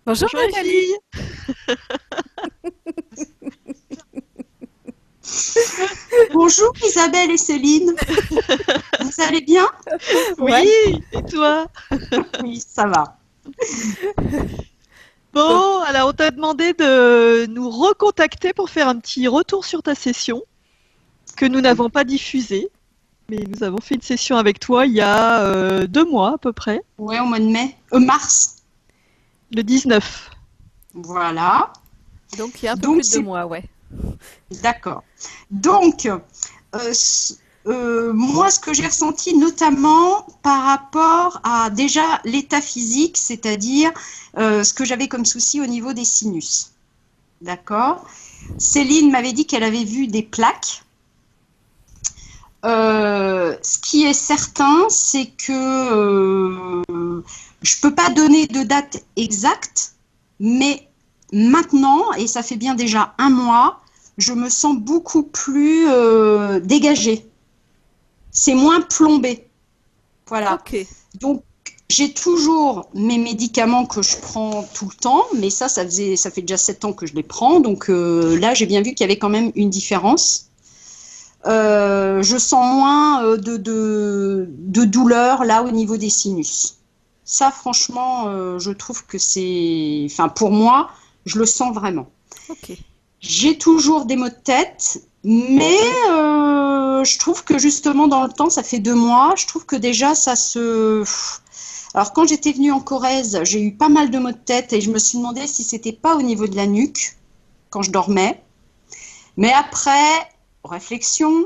Bonjour Bonjour les Nathalie. filles. Bonjour Isabelle et Céline, vous allez bien? Oui, Ouais. et toi? Oui, ça va. Donc, Bon, alors on t'a demandé de nous recontacter pour faire un petit retour sur ta session que nous n'avons pas diffusée, mais nous avons fait une session avec toi il y a 2 mois à peu près, Ouais, au mois de mai, mars. le 19. Voilà. donc il y a un peu Donc plus de 2 c'est mois, ouais. d'accord. Donc moi, ce que j'ai ressenti notamment par rapport à déjà l'état physique, c'est-à-dire ce que j'avais comme souci au niveau des sinus. D'accord. Céline m'avait dit qu'elle avait vu des plaques. Ce qui est certain, c'est que je peux pas donner de date exacte, mais maintenant, et ça fait bien déjà un mois, je me sens beaucoup plus dégagée. C'est moins plombé. Voilà. Ok. Donc, j'ai toujours mes médicaments que je prends tout le temps, mais ça fait déjà 7 ans que je les prends. Donc là, j'ai bien vu qu'il y avait quand même une différence. Je sens moins de douleur là au niveau des sinus. Ça, franchement, je trouve que c'est, enfin, pour moi, je le sens vraiment. Ok. J'ai toujours des maux de tête, mais je trouve que justement dans le temps, ça fait 2 mois, je trouve que déjà ça se... Alors quand j'étais venue en Corrèze, j'ai eu pas mal de maux de tête et je me suis demandé si c'était pas au niveau de la nuque quand je dormais. Mais après, réflexion,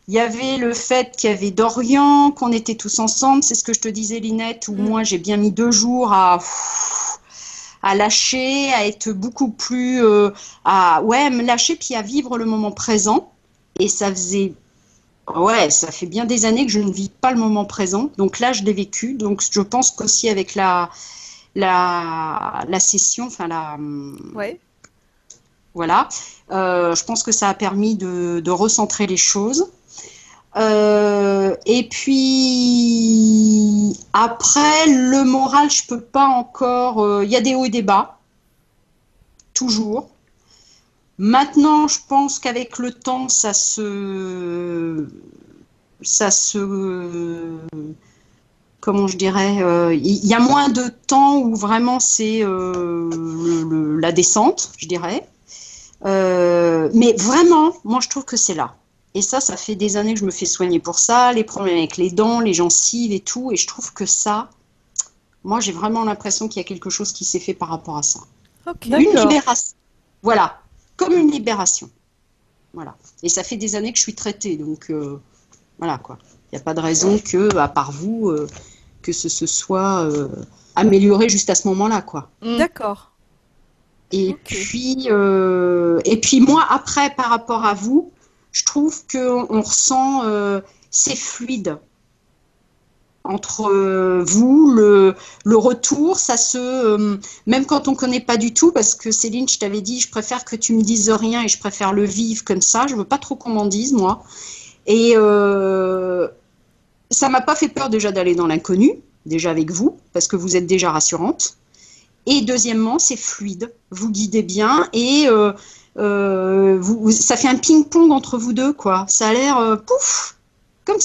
il y avait le fait qu'il y avait Dorian, qu'on était tous ensemble, c'est ce que je te disais Linette, où moi j'ai bien mis 2 jours à lâcher, à être beaucoup plus, à ouais, me lâcher puis à vivre le moment présent. Et ça faisait, ouais, ça fait bien des années que je ne vis pas le moment présent. Donc là, je l'ai vécu. Donc je pense qu'aussi avec la session, enfin Ouais. voilà, je pense que ça a permis de recentrer les choses. Et puis après, le moral, je peux pas encore. Il y a des hauts et des bas, toujours. Maintenant, je pense qu'avec le temps, comment je dirais, il y a moins de temps où vraiment c'est la descente, je dirais. Mais vraiment, moi, je trouve que c'est là. Et ça fait des années que je me fais soigner pour ça, les problèmes avec les dents, les gencives et tout. Et je trouve que ça, moi, j'ai vraiment l'impression qu'il y a quelque chose qui s'est fait par rapport à ça. Ok. Une D'accord. libération. Voilà. Comme une libération. Voilà. Et ça fait des années que je suis traitée. Donc, voilà, quoi. Il n'y a pas de raison que, à part vous, que ce se soit amélioré juste à ce moment-là, quoi. Mm. D'accord. Ok. Et puis moi, après, par rapport à vous, je trouve qu'on ressent, c'est fluide entre vous, le retour, même quand on ne connaît pas du tout, parce que Céline, je t'avais dit, je préfère que tu me dises rien et je préfère le vivre comme ça, je ne veux pas trop qu'on m'en dise, moi. Et ça ne m'a pas fait peur déjà d'aller dans l'inconnu, déjà avec vous, parce que vous êtes déjà rassurante. Et deuxièmement, c'est fluide, vous guidez bien et ça fait un ping-pong entre vous deux, quoi. Ça a l'air pouf, comme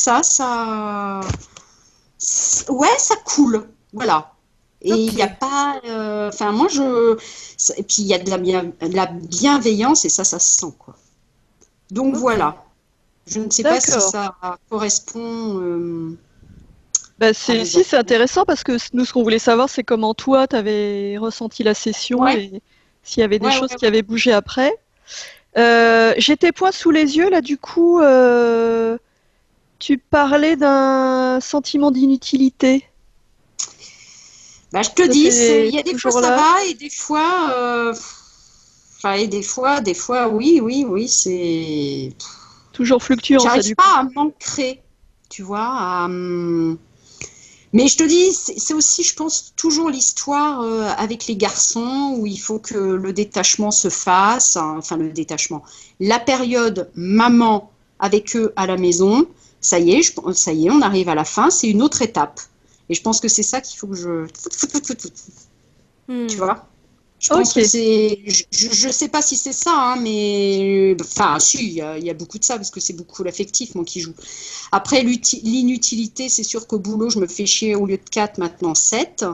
ouais, ça coule, voilà. Et il n'y a Ok. pas, enfin moi et puis il y a de la bienveillance et ça se sent, quoi. Donc Ok. voilà. Je ne sais pas si D'accord. ça correspond Bah, à c'est, vos si, c'est attentes. intéressant parce que nous, ce qu'on voulait savoir, c'est comment toi, tu avais ressenti la session Ouais, et s'il y avait des ouais, choses ouais, qui ouais. avaient bougé après. J'ai tes points sous les yeux, là, du coup, tu parlais d'un sentiment d'inutilité. Bah, je te Ça, dis, il c'est y a des fois toujours ça là, va et des fois, enfin, et des fois, oui, oui, oui, c'est. toujours fluctuant, ça, J'arrive du coup. pas à m'ancrer, tu vois. Mais je te dis, c'est aussi, je pense, toujours l'histoire avec les garçons où il faut que le détachement se fasse, hein, enfin le détachement. La période maman avec eux à la maison, ça y est, ça y est, on arrive à la fin, c'est une autre étape. Et je pense que c'est ça qu'il faut que je. Tu vois? Je pense Ok. que c'est. Je sais pas si c'est ça, hein, mais. Enfin, si, il y a beaucoup de ça, parce que c'est beaucoup l'affectif, moi, qui joue. Après, l'inutilité, c'est sûr qu'au boulot, je me fais chier au lieu de 4, maintenant 7.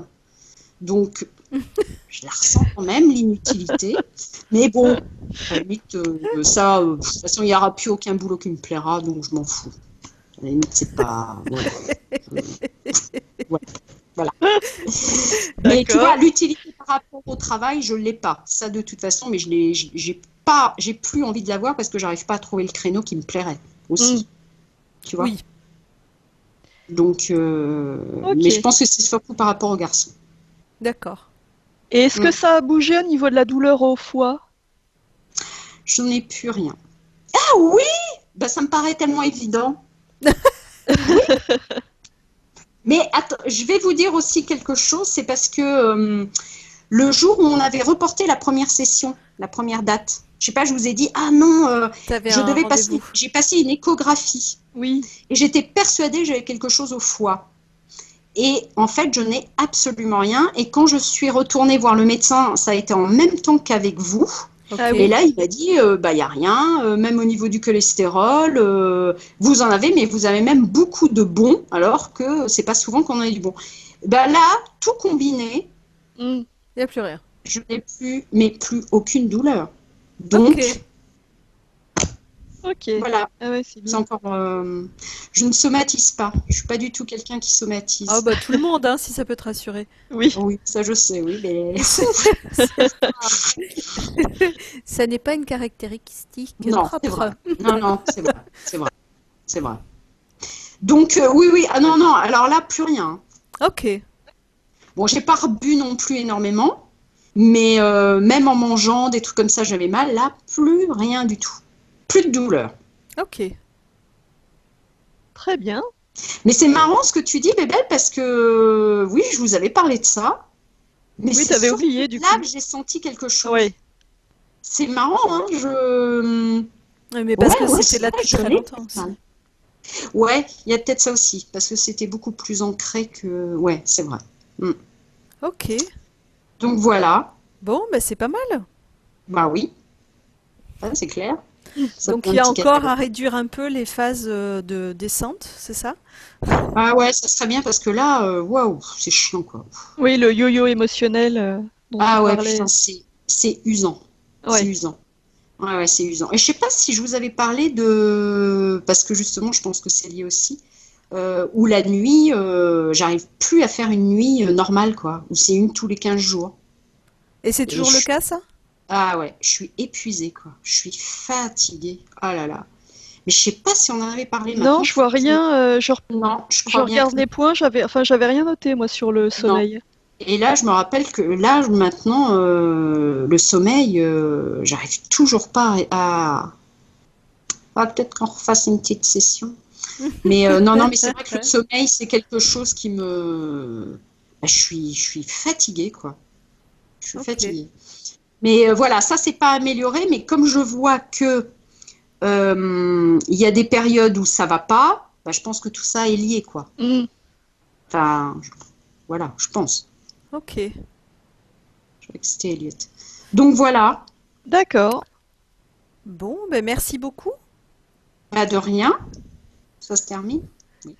Donc, je la ressens quand même, l'inutilité. Mais bon, à la limite, ça, de toute façon, il n'y aura plus aucun boulot qui me plaira, donc je m'en fous. À la limite, c'est pas. Voilà. Ouais, voilà. Mais tu D'accord. vois, l'utilité par rapport au travail, je ne l'ai pas. Ça, de toute façon, mais j'ai pas, j'ai plus envie de l'avoir parce que j'arrive pas à trouver le créneau qui me plairait aussi. Tu vois? Oui. Donc, Ok. mais je pense que c'est surtout par rapport aux garçons. D'accord. Et est-ce que Mm. ça a bougé au niveau de la douleur au foie? Je n'ai plus rien. Ah oui! Bah, ça me paraît tellement évident. Mais attends, je vais vous dire aussi quelque chose, c'est parce que le jour où on avait reporté la première session, la première date, je sais pas, je vous ai dit, ah non, T'avais je un devais passer, rendez-vous. j'ai passé une échographie Oui. et j'étais persuadée que j'avais quelque chose au foie. Et en fait, je n'ai absolument rien. Et quand je suis retournée voir le médecin, ça a été en même temps qu'avec vous. Ok. Ah Et oui. là, il m'a dit, bah, il n'y a rien, même au niveau du cholestérol, vous en avez, mais vous avez même beaucoup de bons, alors que c'est pas souvent qu'on a du bon. Bah, là, tout combiné, Mm. Il n'y a plus rien. je n'ai plus, mais plus aucune douleur. Donc, Ok. Ok. voilà, Ah ouais, c'est c'est bien. encore. Je ne somatise pas. Je suis pas du tout quelqu'un qui somatise. Ah bah tout le monde, hein, si ça peut te rassurer. Oui. Oui, ça je sais, oui, mais Ça n'est pas une caractéristique non, c'est propre. vrai. Non, non, c'est vrai, c'est vrai, c'est vrai. Donc, oui, oui, ah non, non, alors là, plus rien. Ok. Bon, j'ai pas rebu non plus énormément, mais même en mangeant des trucs comme ça, j'avais mal. Là, plus rien du tout. Plus de douleur. Ok. Très bien. Mais c'est marrant ce que tu dis, Bébel, parce que oui, je vous avais parlé de ça. Mais Oui, c'est t'avais surtout oublié du là coup. que j'ai senti quelque chose. Ouais. C'est marrant, hein, Ouais, mais parce Ouais, que ouais, c'était c'est là vrai, depuis je très l'ai, longtemps ça. aussi. Ouais, il y a peut-être ça aussi, parce que c'était beaucoup plus ancré que... Ouais, c'est vrai. Mm. Ok. Donc voilà, Bon, bah c'est pas mal. bah oui, ça, c'est clair. Ça Donc fait il un y a petit encore catalogue. à réduire un peu les phases de descente, c'est ça? Ah ouais, ça serait bien parce que là, waouh, c'est chiant quoi. Oui, le yo-yo émotionnel dont tu Ah ouais, putain, parlais. c'est usant. C'est Ouais. usant. Ouais, ouais, c'est usant. Et je sais pas si je vous avais parlé de... Parce que justement, je pense que c'est lié aussi. Où la nuit, j'arrive plus à faire une nuit normale, quoi. Où c'est une tous les 15 jours. Et c'est Et toujours le cas, ça? Ah ouais, je suis épuisée, quoi. Je suis fatiguée. Ah là là. Mais je sais pas si on en avait parlé Non, maintenant. je vois rien. Non, je Je crois bien que regarde les points. J'avais rien noté moi sur le non. sommeil. Et là, je me rappelle que là, maintenant, le sommeil, j'arrive toujours pas peut-être qu'on refasse une petite session. Mais non, non, mais c'est vrai que le sommeil, c'est quelque chose qui me... Bah, je suis fatiguée, quoi. Je suis Ok. fatiguée. Mais voilà, ça, c'est pas amélioré. Mais comme je vois que il y a des périodes où ça va pas, bah, je pense que tout ça est lié, quoi. Hmm. Enfin, voilà, je pense. Ok. Je crois que c'était Elliot. Donc voilà, D'accord. Bon, ben merci beaucoup. pas de rien. Ça se termine. Oui.